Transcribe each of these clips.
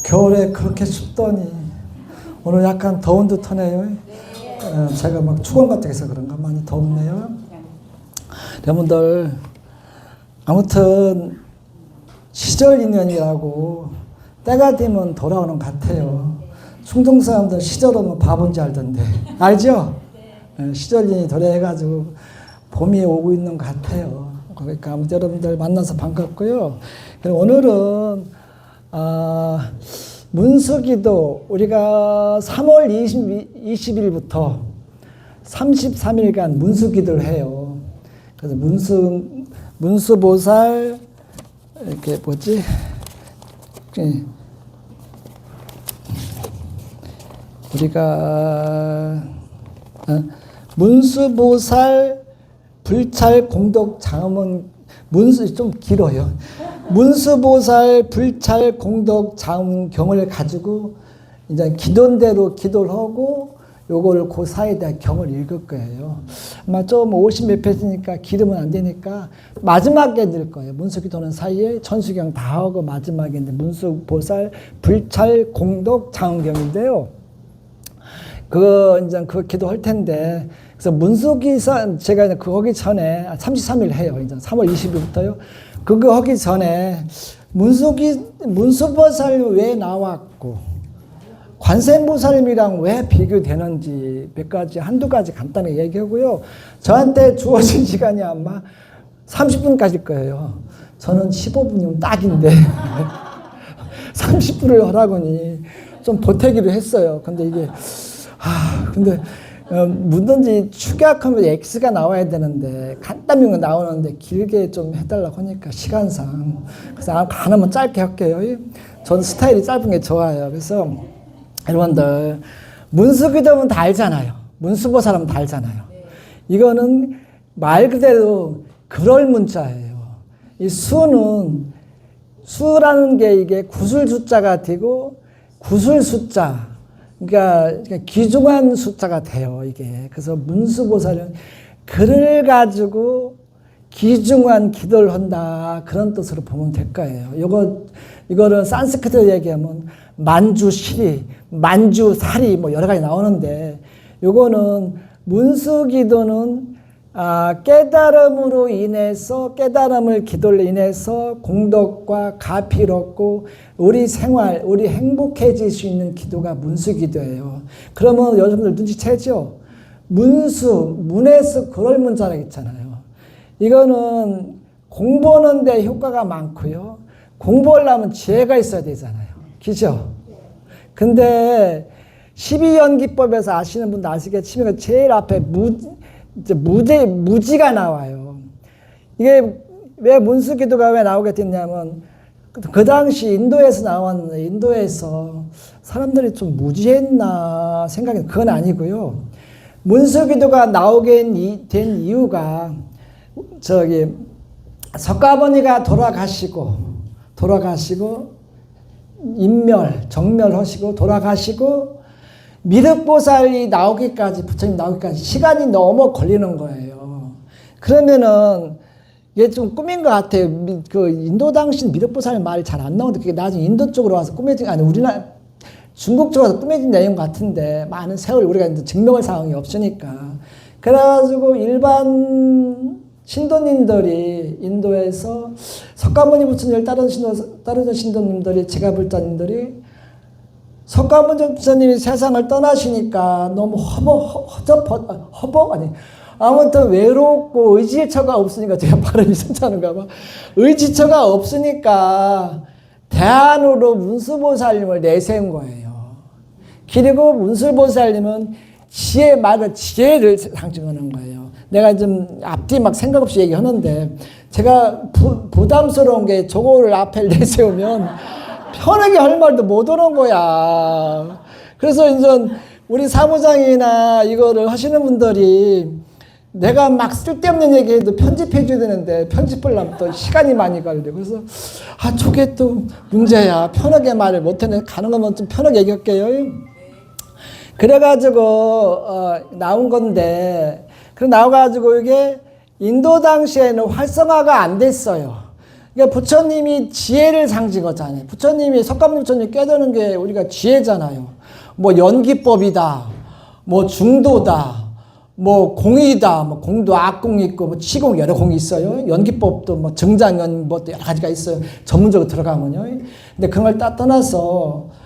겨울에 그렇게 춥더니 오늘 약간 더운 듯하네요. 제가 막 축원 같은 게서 그런가 많이 덥네요. 여러분들 아무튼 시절 인연이라고 때가 되면 돌아오는 것 같아요. 충동 사람들 시절 오면 바본지 알던데 알죠? 시절 인연이 도래해가지고 봄이 오고 있는 것 같아요. 그러니까 아무튼 여러분들 만나서 반갑고요. 오늘은 문수기도 우리가 3월 20일부터 33일간 문수기도를 해요. 그래서 문수보살 이렇게 뭐지? 우리가 문수보살 불찰 공덕 장엄은 문수 좀 길어요. 문수보살 불찰 공덕 장엄경을 가지고 이제 기도대로 기도를 하고 요거를 그 사이에다 경을 읽을 거예요. 아마 좀 50몇 페이지니까 기르면 안 되니까 마지막에 넣을 거예요. 문수기도는 사이에 천수경 다 하고 마지막에 문수보살 불찰 공덕 장엄경인데요. 이제 그 기도할 텐데, 그래서 문수기사, 제가 이제 그거 하기 전에, 33일 해요. 이제 3월 20일부터요. 그거 하기 전에, 문수보살 왜 나왔고, 관세음보살님이랑 왜 비교되는지 몇 가지, 한두 가지 간단하게 얘기하고요. 저한테 주어진 시간이 아마 30분까지일 거예요. 저는 15분이면 딱인데, 30분을 하라고니 좀 보태기로 했어요. 근데 이게, 근데 뭐든지 축약하면 X가 나와야 되는데 간단히 나오는데 길게 좀 해달라고 하니까 시간상 그래서 하나만 짧게 할게요. 저는 스타일이 짧은 게 좋아요. 그래서 여러분들 문수기도면 다 알잖아요. 문수보살하면 다 알잖아요. 이거는 말 그대로 그럴 문자예요. 이 수라는 게 이게 구술 숫자가 되고 구술 숫자 그러니까 귀중한 숫자가 돼요, 이게. 그래서 문수보살은 글을 가지고 귀중한 기도를 한다. 그런 뜻으로 보면 될 거예요. 이거를 산스크리트로 얘기하면 만주시리, 만주사리 뭐 여러 가지 나오는데 요거는 문수기도는 깨달음으로 인해서 깨달음을 기도를 인해서 공덕과 가피를 얻고 우리 생활, 우리 행복해질 수 있는 기도가 문수기도예요. 그러면 여러분들 눈치채죠? 문에서 그럴 문자라고 있잖아요. 이거는 공부하는데 효과가 많고요. 공부하려면 지혜가 있어야 되잖아요. 그죠? 근데 12연기법에서 아시는 분도 아시겠지만 제일 앞에 무지가 나와요. 이게 왜 문수기도가 왜 나오게 됐냐면 그 당시 인도에서 나왔는데 인도에서 사람들이 좀 무지했나 생각이 그건 아니고요. 문수기도가 나오게 된 이유가 석가모니가 돌아가시고 정멸하시고 돌아가시고 미륵보살이 나오기까지, 부처님 나오기까지 시간이 너무 걸리는 거예요. 그러면은, 이게 좀 꾸민 것 같아요. 그 인도 당시 미륵보살 말이 잘 안 나오는데, 그게 나중에 인도 쪽으로 와서 중국 쪽으로 와서 꾸며진 내용 같은데, 많은 세월 우리가 이제 증명할 상황이 없으니까. 그래가지고 일반 신도님들이 인도에서 석가모니 부처님을 따르는 신도님들이, 제가불자님들이 석가모니 부처님이 세상을 떠나시니까 너무 아무튼 외롭고 의지처가 없으니까 제가 발음이 괜찮은가 봐. 의지처가 없으니까 대안으로 문수보살님을 내세운 거예요. 그리고 문수보살님은 지혜를 상징하는 거예요. 내가 좀 앞뒤 막 생각 없이 얘기하는데 제가 부담스러운 게 저거를 앞에 내세우면 편하게 할 말도 못 오는 거야. 그래서 이제 우리 사무장이나 이거를 하시는 분들이 내가 막 쓸데없는 얘기해도 편집해 줘야 되는데 편집하려면 또 시간이 많이 걸려. 그래서 저게 또 문제야. 편하게 말을 못하네. 가는 거면 좀 편하게 얘기할게요. 그래가지고 나온 건데, 그래 나와가지고 이게 인도 당시에는 활성화가 안 됐어요. 그러니까 부처님이 지혜를 상징하잖아요. 부처님이 석가모니 부처님 깨닫는 게 우리가 지혜잖아요. 뭐 연기법이다, 뭐 중도다, 뭐 공이다, 뭐 공도 악공이 있고 뭐 치공 여러 공이 있어요. 연기법도 뭐 정장연 뭐 여러 가지가 있어요. 전문적으로 들어가면요. 근데 그런 걸 다 떠나서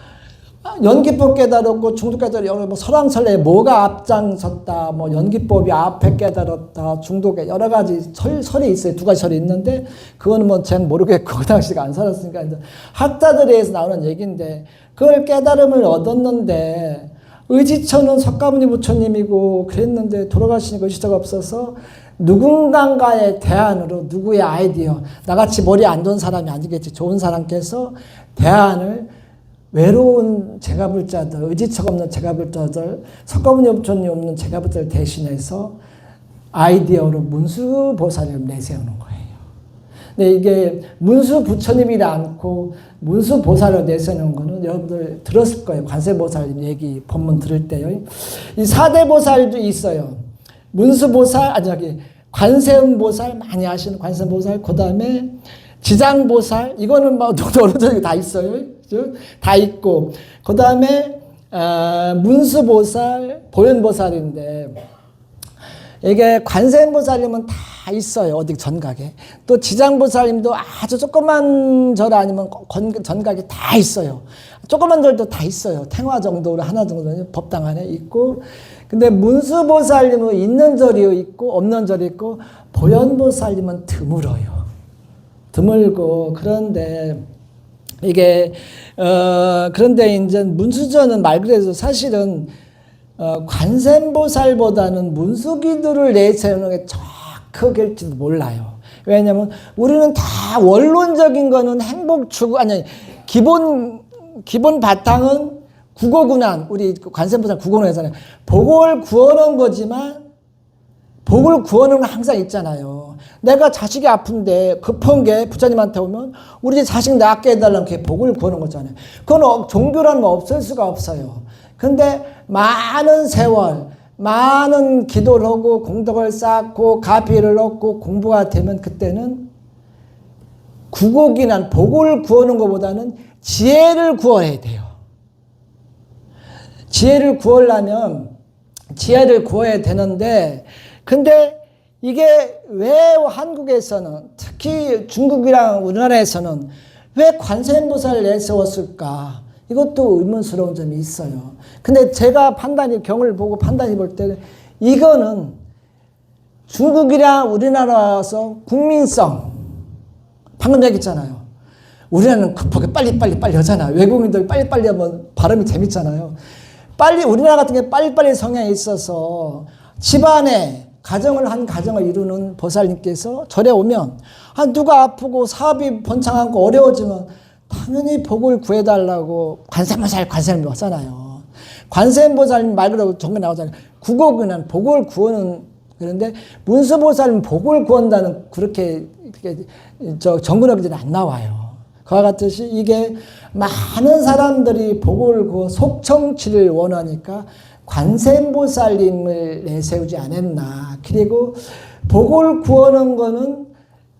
연기법 깨달았고 중도 깨달았고 뭐 설왕설래 뭐가 앞장섰다, 뭐 연기법이 앞에 깨달았다, 중도 여러 가지 설이 있어요. 두 가지 설이 있는데 그거는 뭐 제가 모르겠고 그 당시가 안 살았으니까 이제 학자들에 의해서 나오는 얘기인데 그걸 깨달음을 얻었는데 의지처는 석가모니 부처님이고 그랬는데 돌아가시니까 의지처가 없어서 누군가의 대안으로 누구의 아이디어 나같이 머리 안 좋은 사람이 아니겠지 좋은 사람께서 대안을 외로운 제가불자들 의지처가 없는 제가불자들 석가모니 부처님 없는 제가불자를 대신해서 아이디어로 문수보살을 내세우는 거예요. 근데 이게 문수부처님이라 않고 문수보살을 내세우는 거는 여러분들 들었을 거예요. 관세보살 얘기 본문 들을 때요. 이 4대 보살도 있어요. 문수보살, 관세음보살 많이 아시는 관세음보살, 그 다음에 지장보살, 이거는 뭐 어느 다 있어요. 다 있고, 그 다음에 문수보살, 보현보살인데 이게 관세음보살님은 다 있어요. 어디 전각에. 또 지장보살님도 아주 조그만 절 아니면 전각에 다 있어요. 조그만 절도 다 있어요. 탱화 정도로 하나 정도는 법당 안에 있고. 근데 문수보살님은 있는 절이 있고 없는 절이 있고 보현보살님은 드물어요. 드물고 그런데 이게 그런데 이제 문수저는 말 그대로 사실은 관세음보살보다는 문수기들을 내세우는 게 적극일지도 몰라요. 왜냐하면 우리는 다 원론적인 거는 행복 추구 기본 바탕은 구고군안 우리 관세음보살 구고는 하잖아요. 복을 구하는 거지만 복을 구하는 건 항상 있잖아요. 내가 자식이 아픈데 급한 게 부처님한테 오면 우리 자식 낫게 해달라는 게 복을 구하는 거잖아요. 그건 종교라는 건 없을 수가 없어요. 근데 많은 세월, 많은 기도를 하고 공덕을 쌓고 가피를 얻고 공부가 되면 그때는 구곡이난 복을 구하는 것보다는 지혜를 구해야 돼요. 지혜를 구하려면 지혜를 구해야 되는데 근데 이게 왜 한국에서는 특히 중국이랑 우리나라에서는 왜 관세음보살을 내세웠을까? 이것도 의문스러운 점이 있어요. 근데 제가 경을 보고 판단해 볼 때는 이거는 중국이랑 우리나라에서 국민성 방금 얘기했잖아요. 우리나라는 급하게 빨리 하잖아요. 외국인들 빨리 하면 발음이 재밌잖아요. 우리나라 같은 게 빨리빨리 성향이 있어서 집안에 한 가정을 이루는 보살님께서 절에 오면 누가 아프고 사업이 번창하고 어려워지면 당연히 복을 구해달라고 관세음보살 하잖아요. 관세음보살님 말 그대로 정말 나오잖아요. 구곡은 복을 구하는 그런데 문수보살은 복을 구한다는 그렇게 정근하기는 안 나와요. 그와 같듯이 이게 많은 사람들이 복을 구워 속청취를 원하니까 관세음보살님을 내세우지 않았나. 그리고 복을 구하는 거는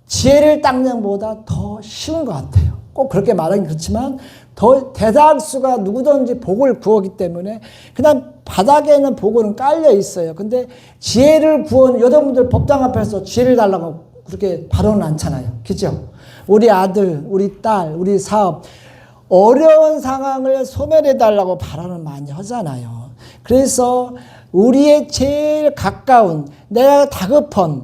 지혜를 닦는 것보다 더 쉬운 것 같아요. 꼭 그렇게 말하긴 그렇지만 더 대다수가 누구든지 복을 구하기 때문에 그냥 바닥에는 복은 깔려 있어요. 근데 지혜를 구하는 여러분들 법당 앞에서 지혜를 달라고 그렇게 발언은 않잖아요. 그죠? 우리 아들, 우리 딸, 우리 사업 어려운 상황을 소멸해 달라고 발언을 많이 하잖아요. 그래서 우리의 제일 가까운 내가 다급한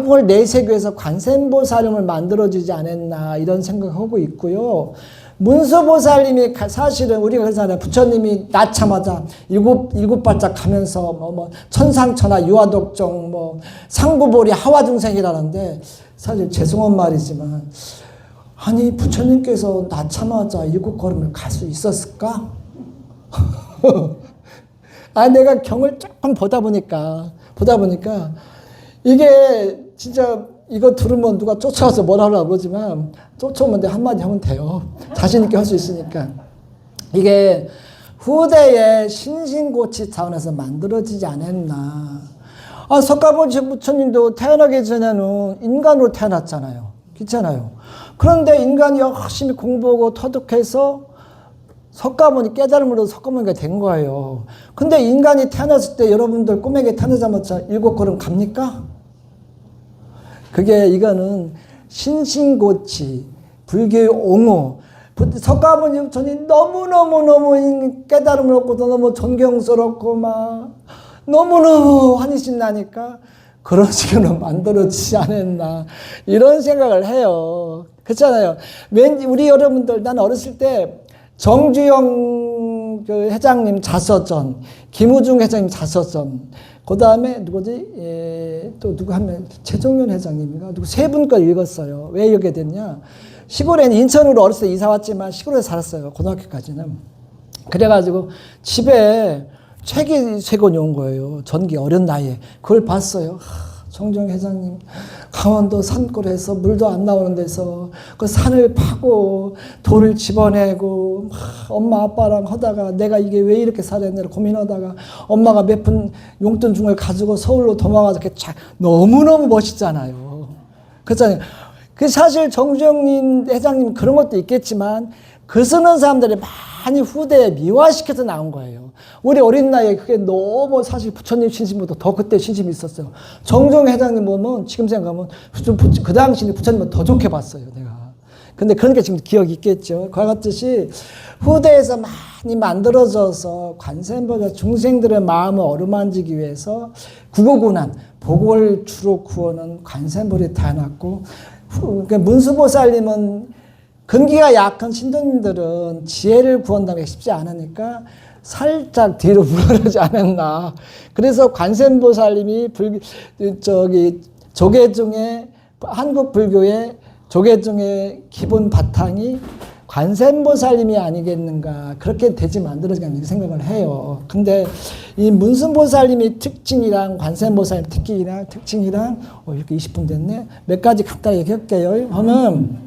걸 내세우기 위해서 관세음보살님을 만들어주지 않았나 이런 생각하고 있고요. 문수보살님이 사실은 우리가 그러잖아요. 부처님이 낳자마자 일곱 발짝 가면서 천상천하 유아독종 상부보리 하와중생이라는데 사실 죄송한 말이지만 아니 부처님께서 낳자마자 7걸음을 갈 수 있었을까? 내가 경을 조금 보다 보니까 이게 진짜 이거 들으면 누가 쫓아와서 뭐라 하려고 그러지만 쫓아오면 내 한마디 하면 돼요. 자신 있게 할 수 있으니까. 이게 후대의 신신고치 차원에서 만들어지지 않았나. 석가모니 부처님도 태어나기 전에는 인간으로 태어났잖아요. 귀찮아요. 그런데 인간이 열심히 공부하고 터득해서 석가모니 깨달음으로 석가모니가 된 거예요. 근데 인간이 태어났을 때 여러분들 꿈에게 태어나자마자 7걸음 갑니까? 이거는 신신고치, 불교의 옹호, 석가모니 부처님 너무너무 깨달음을 얻고 너무 존경스럽고 막 너무너무 환희심 나니까 그런 식으로 만들어지지 않았나 이런 생각을 해요. 그렇잖아요. 왠지 우리 여러분들 나는 어렸을 때 정주영 그 회장님 자서전, 김우중 회장님 자서전, 그 다음에 누구지? 또 누구 하면 최종현 회장님인가? 누구 세 분 걸 읽었어요. 왜 읽게 됐냐? 시골에는 인천으로 어렸을 때 이사 왔지만 시골에 살았어요. 고등학교까지는. 그래가지고 집에 책이 세 권이 온 거예요. 전기 어린 나이에. 그걸 봤어요. 정주영 회장님 강원도 산골에서 물도 안 나오는 데서 그 산을 파고 돌을 집어내고 엄마 아빠랑 하다가 내가 이게 왜 이렇게 살았나 고민하다가 엄마가 몇 푼 용돈 준 걸 가지고 서울로 도망가서 이렇게 너무너무 멋있잖아요. 그렇잖아요. 그 사실 정주영 회장님 그런 것도 있겠지만 글 쓰는 사람들이 많이 후대에 미화시켜서 나온 거예요. 우리 어린 나이에 그게 너무 사실 부처님 신심보다 더 그때 신심이 있었어요. 정주영 회장님 보면 지금 생각하면 그 당시에 부처님은 더 좋게 봤어요, 내가. 근데 그런 게 지금 기억이 있겠죠. 그와 같듯이 후대에서 많이 만들어져서 관세음보다 중생들의 마음을 어루만지기 위해서 구고고난, 복을 주로 구하는 관세음보살이 태어났고 그러니까 문수보살님은 근기가 약한 신도님들은 지혜를 구한다는 게 쉽지 않으니까 살짝 뒤로 물러나지 않았나. 그래서 관세음보살님이 조계 중에 한국 불교의 조계 중에 기본 바탕이 관세음보살님이 아니겠는가. 그렇게 되지 만들어지는 생각을 해요. 근데 이 문수보살님의 특징이랑 관세음보살님 특징이랑 이렇게 20분 됐네. 몇 가지 간단히 얘기할게요. 하면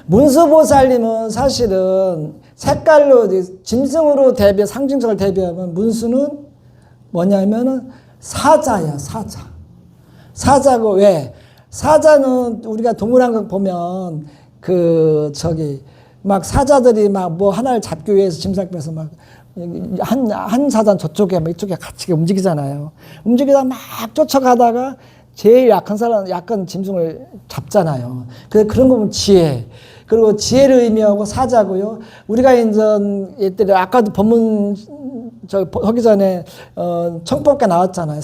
문수보살님은 사실은 색깔로 짐승으로 상징적으로 대비하면 문수는 뭐냐면은 사자야, 사자. 사자고 왜? 사자는 우리가 동물왕국 보면 막 사자들이 막 뭐 하나를 잡기 위해서 짐 잡기 위해서 막 한 사자는 저쪽에 막 이쪽에 같이 움직이잖아요. 움직이다 막 쫓아가다가 제일 약한 짐승을 잡잖아요. 그런 거 보면 지혜. 그리고 지혜를 의미하고 사자고요. 우리가 이제 아까도 법문 하기 전에 청법계 나왔잖아요.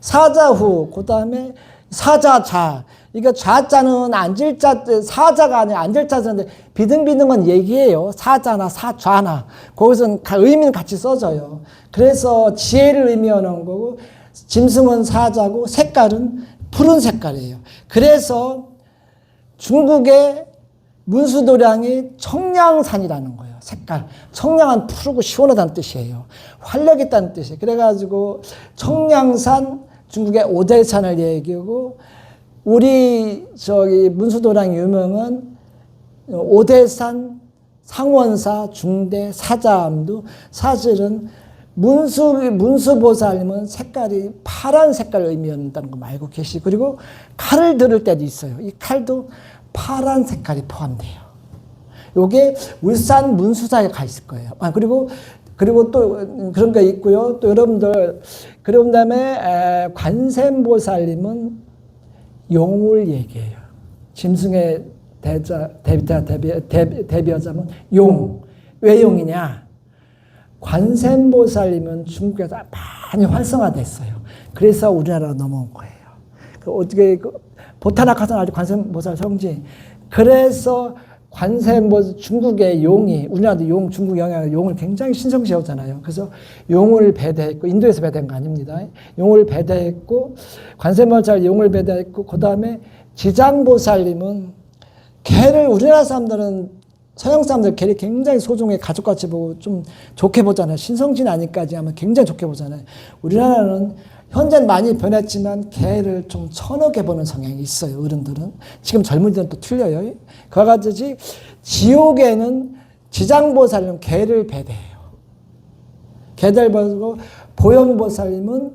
사자후, 그 다음에 사자자. 이거 좌자는 앉을자, 사자가 아니라 앉을자인데 비등비등한 얘기예요. 사자나 사좌나 거기서는 의미는 같이 써져요. 그래서 지혜를 의미하는 거고 짐승은 사자고 색깔은 푸른 색깔이에요. 그래서 중국의 문수도량이 청량산이라는 거예요. 색깔. 청량한 푸르고 시원하다는 뜻이에요. 활력 있다는 뜻이에요. 그래가지고 청량산, 중국의 오대산을 얘기하고 우리 문수도량 유명은 오대산, 상원사, 중대, 사자암도 사실은 문수보살님은 색깔이 파란 색깔을 의미한다는 거 알고 계시고 그리고 칼을 들을 때도 있어요. 이 칼도 파란 색깔이 포함돼요. 요게 울산 문수사에 가 있을 거예요. 그리고 또 그런 게 있고요. 또 여러분들 그런 다음에 관세음보살님은 용을 얘기해요. 짐승의 대비하자면 용. 왜 용이냐? 관세음보살님은 중국에서 많이 활성화됐어요. 그래서 우리나라로 넘어온 거예요. 어떻게 보타나카선 아주 관세음보살 성지. 그래서 관세음보살 중국의 용이 우리나라도 중국 영향으로 용을 굉장히 신성시하잖아요. 그래서 용을 배대했고 인도에서 배대한 거 아닙니다. 용을 배대했고 관세음보살 용을 배대했고 그 다음에 지장보살님은 개를 우리나라 사람들은 서양 사람들 개를 굉장히 소중히 가족같이 보고 좀 좋게 보잖아요. 신성진 아니까지 하면 굉장히 좋게 보잖아요. 우리나라는 현재는 많이 변했지만 개를 좀 천하게 보는 성향이 있어요. 어른들은. 지금 젊은이들은 또 틀려요. 그와 같이 지옥에는 지장보살님은 개를 배대해요. 개들 배대하고 보현보살님은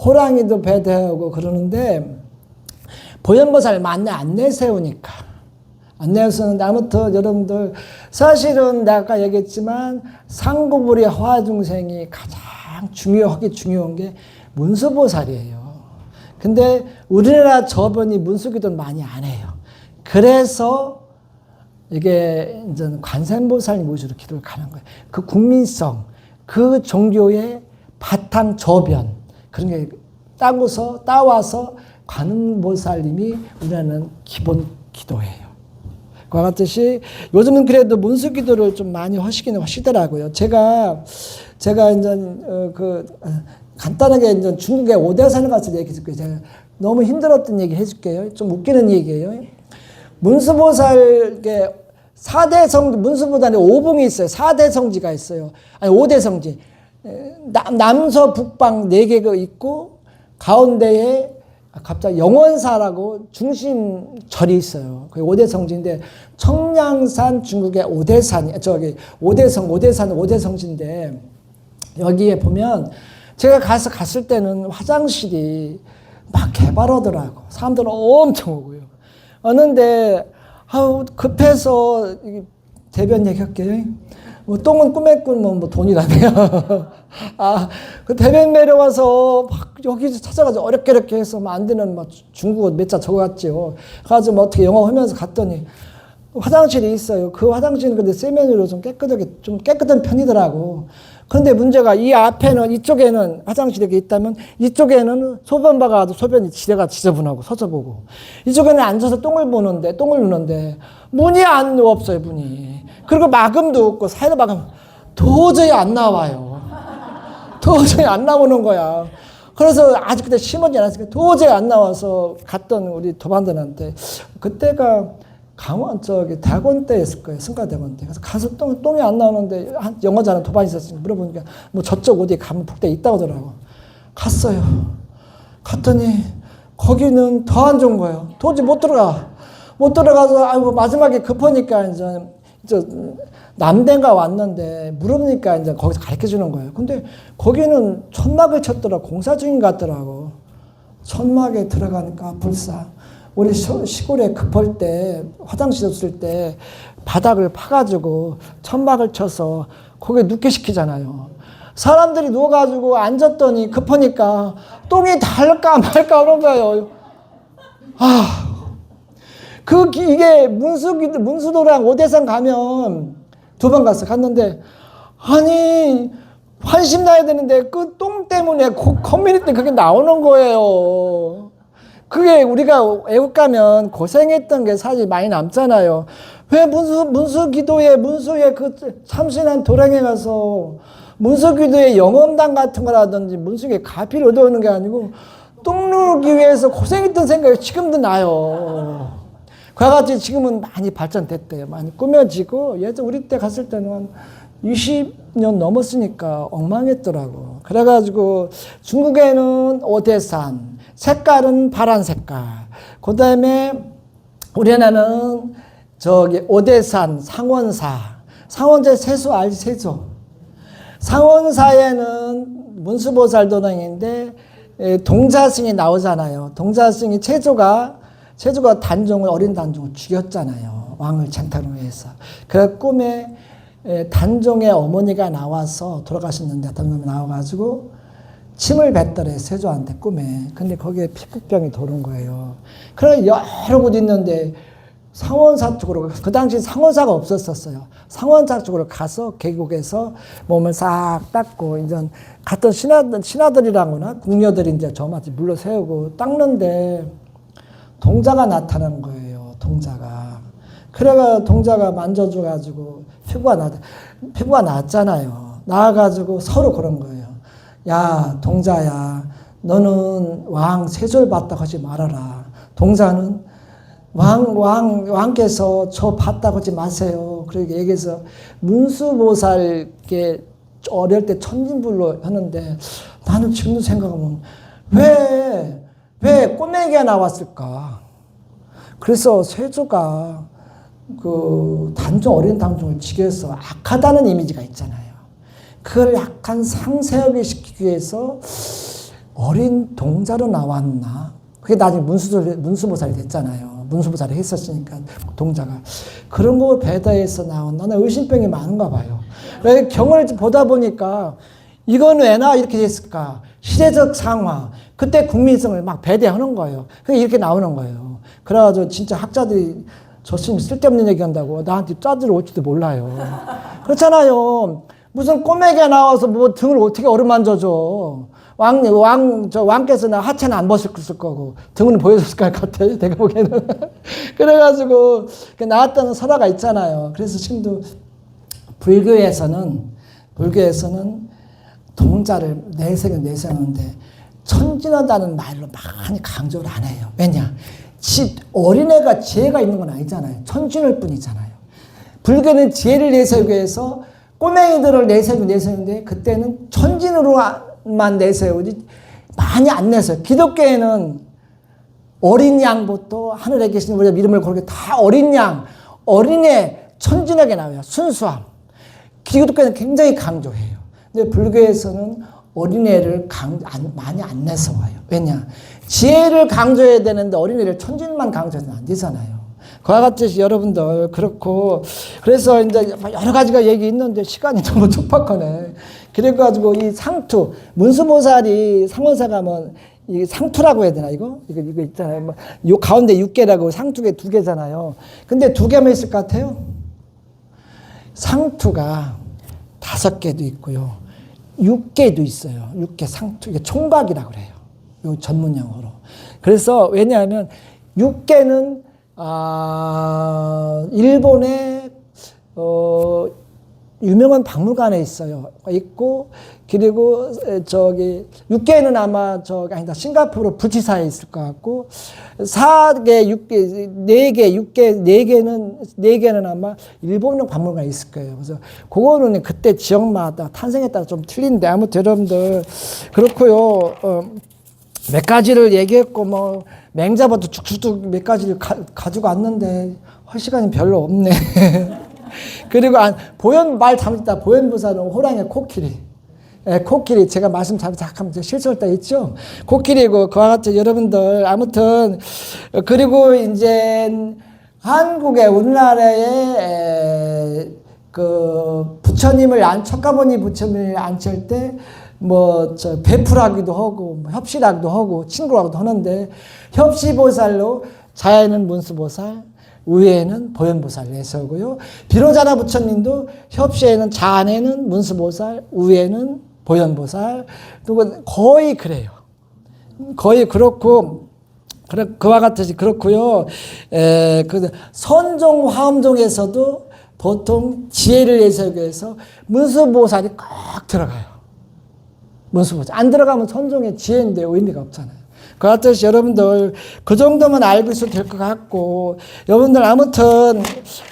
호랑이도 배대하고 그러는데 보현보살 안 내세우니까. 안 내세우는데 아무튼 여러분들 사실은 내가 아까 얘기했지만 상구불의 화중생이 가장 중요한 게 문수보살이에요. 근데 우리나라 저번이 문수기도는 많이 안 해요. 그래서 이게 이제 관세음보살님 모시로 기도를 가는 거예요. 그 국민성, 그 종교의 바탕 저변 그런 게 따와서 관음보살님이 우리나라는 기본 기도예요. 그와 같듯이 요즘은 그래도 문수기도를 좀 많이 하시더라고요. 제가 이제 간단하게 이제 중국의 오대산에 가서 얘기해 줄게요. 제가 너무 힘들었던 얘기 해줄게요. 좀 웃기는 얘기예요. 문수보살 4대 성지, 문수보살에 5봉이 있어요. 4대 성지가 있어요. 아니 5대 성지. 남서 북방 4개가 있고 가운데에 갑자기 영원사라고 중심절이 있어요. 그게 5대 성지인데 청량산 중국의 오대성지인데 여기에 보면 제가 갔을 때는 화장실이 막 개발하더라고. 사람들 엄청 오고요. 왔는데 급해서 대변 얘기할게요. 뭐 똥은 꿈에 꾸면 뭐 돈이라네요. 그 대변 내려와서 막 여기서 찾아가지고 어렵게 해서 안 되는 막 중국어 몇 자 적어갔죠. 그래가지고 뭐 어떻게 영어 하면서 갔더니 화장실이 있어요. 그 화장실은 근데 세면으로 좀 깨끗한 편이더라고. 그런데 문제가 이 앞에는 이쪽에는 화장실이 이렇게 있다면 이쪽에는 소변 봐가지고 소변이 지대가 지저분하고 서져보고 이쪽에는 앉아서 똥을 누는데 문이 없어요. 문이. 그리고 마금도 없고 사이드 마금 도저히 안 나와요. 도저히 안 나오는 거야. 그래서 아직 그때 심하지 않았으니까 도저히 안 나와서 갔던 우리 도반들한테 그때가 대학원 때였을 거예요. 승가대학원 때. 그래서 가서 똥이 안 나오는데 영어 잘하는 도반이 있었으니까 물어보니까 뭐 저쪽 어디에 가면 북대 있다고 하더라고. 갔어요. 갔더니 거기는 더 안 좋은 거예요. 도저히 못 들어가서 마지막에 급하니까 이제 남대가 왔는데 물으니까 이제 거기서 가르쳐 주는 거예요. 근데 거기는 천막을 쳤더라. 공사 중인 것 같더라고. 천막에 들어가니까 불사. 우리 시골에 급할 때 화장실 없을 때 바닥을 파가지고 천막을 쳐서 거기에 눕게 시키잖아요. 사람들이 누워가지고 앉았더니 급하니까 똥이 닳을까 말까 그런 거예요. 이게 문수도랑 오대산 가면 2번 갔는데 아니 환심 나야 되는데 그 똥 때문에 커뮤니티 그게 나오는 거예요. 그게 우리가 외국 가면 고생했던 게 사실 많이 남잖아요. 왜 문수의 그 참신한 도량에 가서 문수기도의 영험당 같은 거라든지 문수기도의 가피를 얻어오는 게 아니고 똥 누르기 위해서 고생했던 생각이 지금도 나요. 그와 같이 지금은 많이 발전됐대요. 많이 꾸며지고 예전 우리 때 갔을 때는 한 20년 넘었으니까 엉망했더라고. 그래가지고 중국에는 오대산, 색깔은 파란 색깔. 그 다음에 우리나라는 오대산, 상원사 세수 알지? 세수. 상원사에는 문수보살 도당인데 동자승이 나오잖아요. 동자승이 체조가 어린 단종을 죽였잖아요. 왕을 쟁탈을 위해서. 그 꿈에 단종의 어머니가 나와서 돌아가셨는데 단종이 나와가지고 침을 뱉더래 세조한테 꿈에. 근데 거기에 피부병이 도는 거예요. 그래 여러 곳 있는데 상원사 쪽으로 그 당시 상원사가 없었어요. 상원사 쪽으로 가서 계곡에서 몸을 싹 닦고 이제 갔던 신하들이랑거나 궁녀들이 이제 저한테 물러 세우고 닦는데 동자가 나타나는 거예요. 동자가. 그래가 동자가 만져줘가지고 피부가 나왔잖아요. 나와가지고 서로 그런 거예요. 야 동자야 너는 왕 세조를 봤다고 하지 말아라. 동자는 왕께서 저 봤다고 하지 마세요. 그렇게 얘기해서 문수보살께 어릴 때 천진불로 하는데 나는 지금도 생각하면 왜 꼬맹이가 나왔을까? 그래서 세조가 그 어린 단종을 지켜서 악하다는 이미지가 있잖아요. 그걸 약간 상세하게 시키기 위해서 어린 동자로 나왔나? 그게 나중에 문수보살이 됐잖아요. 문수보살이 했었으니까 동자가. 그런 거 배다에서 나온 나는 의심병이 많은가 봐요. 경을 보다 보니까 이건 왜나 이렇게 됐을까? 시대적 상황. 그때 국민성을 막 배대하는 거예요. 그게 이렇게 나오는 거예요. 그래가지고 진짜 학자들이 저 스님 쓸데없는 얘기 한다고 나한테 짜증을 올지도 몰라요. 그렇잖아요. 무슨 꼬매기가 나와서 뭐 등을 어떻게 어루만져줘. 왕께서는 하체는 안 벗었을 거고 등은 보여줬을 것 같아. 내가 보기에는. 그래가지고 나왔다는 설화가 있잖아요. 그래서 지금도 불교에서는 동자를 내세우는데 천진하다는 말로 많이 강조를 안 해요. 왜냐? 어린애가 지혜가 있는 건 아니잖아요. 천진일 뿐이잖아요. 불교는 지혜를 내세우기 위해서 꼬맹이들을 내세우는데 그때는 천진으로만 내세우지 많이 안 내세워요. 기독교에는 어린 양부터 하늘에 계신 우리 이름을 고르게 다 어린 양, 어린애, 천진하게 나와요. 순수함. 기독교는 굉장히 강조해요. 근데 불교에서는 어린애를 많이 안 내세워요. 왜냐? 지혜를 강조해야 되는데 어린애를 천진만 강조해서는 안 되잖아요. 그와 같이 여러분들 그렇고 그래서 이제 여러 가지가 얘기 있는데 시간이 너무 촉박하네. 그래가지고 이 상투 문수보살이 상원사가 뭐 이 상투라고 해야 되나 이거 있잖아요. 뭐 요 가운데 6개라고 상투에 2개잖아요. 근데 2개만 있을 것 같아요. 상투가 5개도 있고요. 6개도 있어요. 6개 상투. 이게 총각이라고 그래요. 요 전문 용어로. 그래서 왜냐하면 6개는 일본의 유명한 박물관에 있고 그리고 6개는 아마 싱가포르 부치사에 있을 것 같고 4개는 아마 일본의 박물관에 있을 거예요. 그래서 그거는 그때 지역마다 탄생에 따라 좀 틀린데 아무튼 여러분들 그렇고요. 몇 가지를 얘기했고 뭐 맹자부터 쭉쭉쭉 몇 가지를 가지고 왔는데 할 시간이 별로 없네. 그리고 말 잘못했다. 보현보살은 호랑이 코끼리. 코끼리 제가 말씀 잠깐 실수했다 했죠. 코끼리고 그와 같이 여러분들 아무튼 그리고 이제 한국에 우리나라에 그 부처님을 석가모니 부처님을 앉힐 때 베풀하기도 하고 협시라기도 하고 친구라고도 하는데 협시보살로 자야에는 문수보살, 우에는 보현보살 내세우고요. 비로자나 부처님도 협시에는 자안에는 문수보살, 우에는 보현보살. 거의 그래요. 거의 그렇고 그와 같이 그렇고요. 선종 화엄종에서도 보통 지혜를 내세우기 위해서 문수보살이 꼭 들어가요. 문수보살 안 들어가면 선종의 지혜인데 의미가 없잖아요. 그 같듯이 여러분들 그 정도만 알고 있어도 될 것 같고 여러분들 아무튼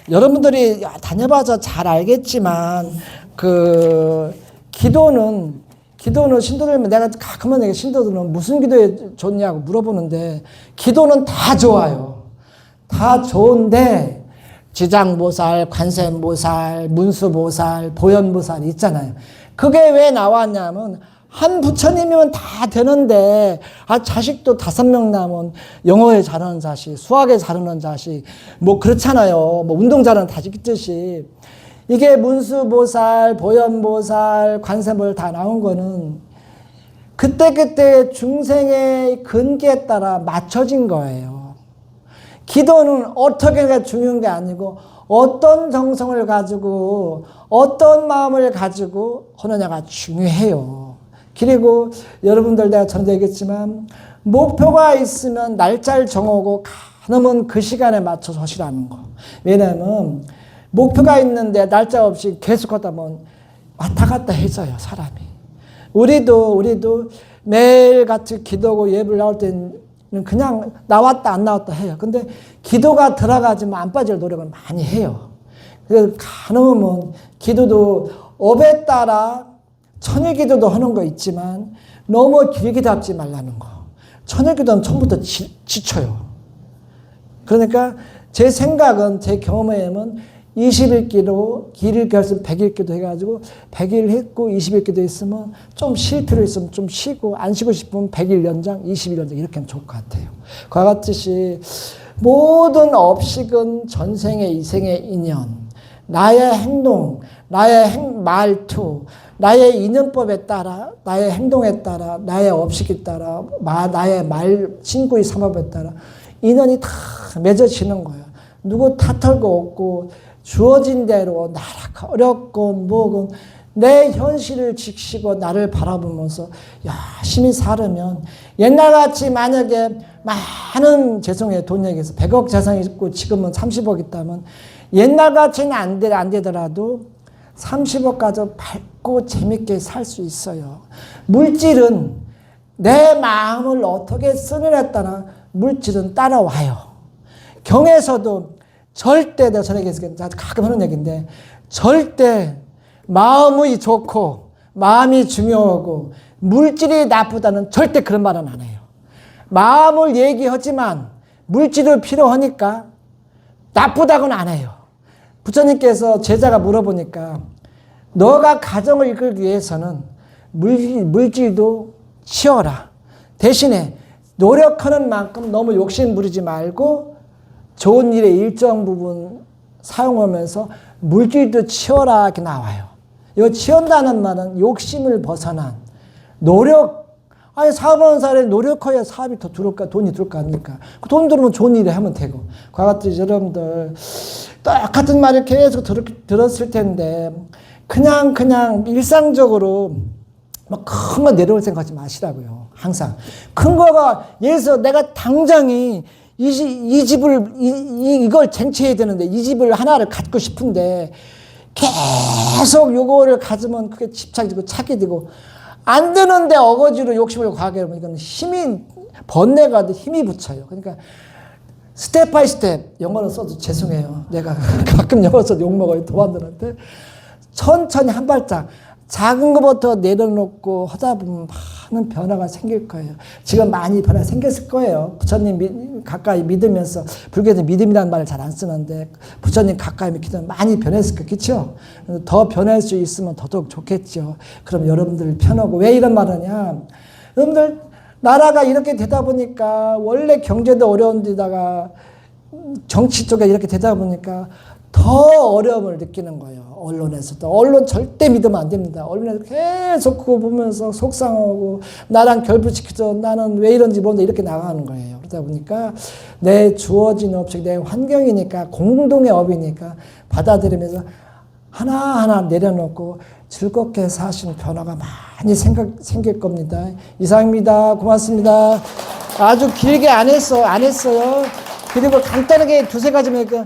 여러분들이 다녀봐서 잘 알겠지만 기도는 신도들면 내가 가끔은 신도들은 무슨 기도에 좋냐고 물어보는데 기도는 다 좋아요. 다 좋은데 지장보살, 관세음보살, 문수보살, 보현보살 있잖아요. 그게 왜 나왔냐면 한 부처님이면 다 되는데 자식도 5명 나면 영어에 잘하는 자식, 수학에 잘하는 자식 그렇잖아요. 운동 잘하는 자식 있듯이 이게 문수보살, 보현보살, 관세음보살 다 나온 거는 그때 중생의 근기에 따라 맞춰진 거예요. 기도는 어떻게가 중요한 게 아니고 어떤 정성을 가지고 어떤 마음을 가지고 하느냐가 중요해요. 그리고 여러분들 내가 전에 얘기했지만 목표가 있으면 날짜를 정하고 가능하면 그 시간에 맞춰서 하시라는 거. 왜냐하면 목표가 있는데 날짜 없이 계속 하다 보면 왔다 갔다 해져요, 사람이. 우리도 매일같이 기도하고 예배를 나올 때는 그냥 나왔다 안 나왔다 해요. 근데 기도가 들어가지면 안 빠질 노력을 많이 해요. 그래서 가능하면 기도도 업에 따라 천일기도도 하는 거 있지만 너무 길게 잡지 말라는 거. 천일기도는 처음부터 지쳐요. 그러니까 제 생각은 제 경험에는 20일 기도, 길일 결승 100일 기도 해가지고 100일 했고 20일 기도 했으면 좀 쉴 필요 있으면 좀 쉬고 안 쉬고 싶으면 100일 연장, 20일 연장 이렇게 하면 좋을 것 같아요. 그와 같듯이 모든 업식은 전생의 이생의 인연, 나의 행동, 나의 말투, 나의 인연법에 따라, 나의 행동에 따라, 나의 업식에 따라, 나의 친구의 삼업에 따라 인연이 다 맺어지는 거예요. 누구 탓할 거 없고 주어진 대로 나라 어렵고 뭐고 내 현실을 지키고 나를 바라보면서 열심히 살으면 옛날같이 만약에 많은 죄송해요. 돈 얘기해서 100억 재산이 있고 지금은 30억 있다면 옛날같이는 안 되더라도 30억 가져 밝고 재밌게 살 수 있어요. 물질은 내 마음을 어떻게 쓰느냐에 따라 물질은 따라와요. 경에서도 절대 내가 전에 얘기했으니까 가끔 하는 얘기인데 절대 마음이 좋고 마음이 중요하고 물질이 나쁘다는 절대 그런 말은 안 해요. 마음을 얘기하지만 물질을 필요하니까 나쁘다고는 안 해요. 부처님께서 제자가 물어보니까 너가 가정을 이끌기 위해서는 물질도 치워라. 대신에 노력하는 만큼 너무 욕심 부리지 말고 좋은 일에 일정 부분 사용하면서 물질도 치워라 이렇게 나와요. 이 치운다는 말은 욕심을 벗어난 노력. 아니 사업하는 사람이 노력해야 사업이 더 들어올까 돈이 들어올 거 아닙니까? 돈 들으면 좋은 일을 하면 되고. 그와 같이 여러분들 똑같은 말을 계속 들었을 텐데 그냥 일상적으로 막 큰 거 내려올 생각하지 마시라고요. 항상 큰 거가 예를 들어서 내가 당장이 이 집을 이걸 쟁취해야 되는데 이 집을 하나를 갖고 싶은데 계속 요거를 가지면 그게 집착이 되고 착이 되고 안 되는데 어거지로 욕심을 과하게 하면 이건 힘이 번뇌가 힘이 붙여요. 그러니까 스텝 바이 스텝 영어로 써도 죄송해요. 내가 가끔 영어 써도 욕먹어요. 도반들한테. 천천히 한 발짝 작은 것부터 내려놓고 하다 보면 많은 변화가 생길 거예요. 지금 많이 변화가 생겼을 거예요. 부처님 가까이 믿으면서 불교에서 믿음이라는 말을 잘 안 쓰는데 부처님 가까이 믿기도 많이 변했을 거예요. 그렇죠? 더 변할 수 있으면 더더욱 좋겠죠. 그럼 여러분들 편하고 왜 이런 말을 하냐. 여러분들 나라가 이렇게 되다 보니까 원래 경제도 어려운 데다가 정치 쪽에 이렇게 되다 보니까 더 어려움을 느끼는 거예요. 언론에서도. 언론 절대 믿으면 안 됩니다. 언론에서 계속 그거 보면서 속상하고 나랑 결부시켜서 나는 왜 이런지 모르는데 이렇게 나가는 거예요. 그러다 보니까 내 주어진 업식, 내 환경이니까 공동의 업이니까 받아들이면서 하나하나 내려놓고 즐겁게 사시는 변화가 많이 생길 겁니다. 이상입니다. 고맙습니다. 아주 길게 안 했어요. 그리고 간단하게 두세 가지만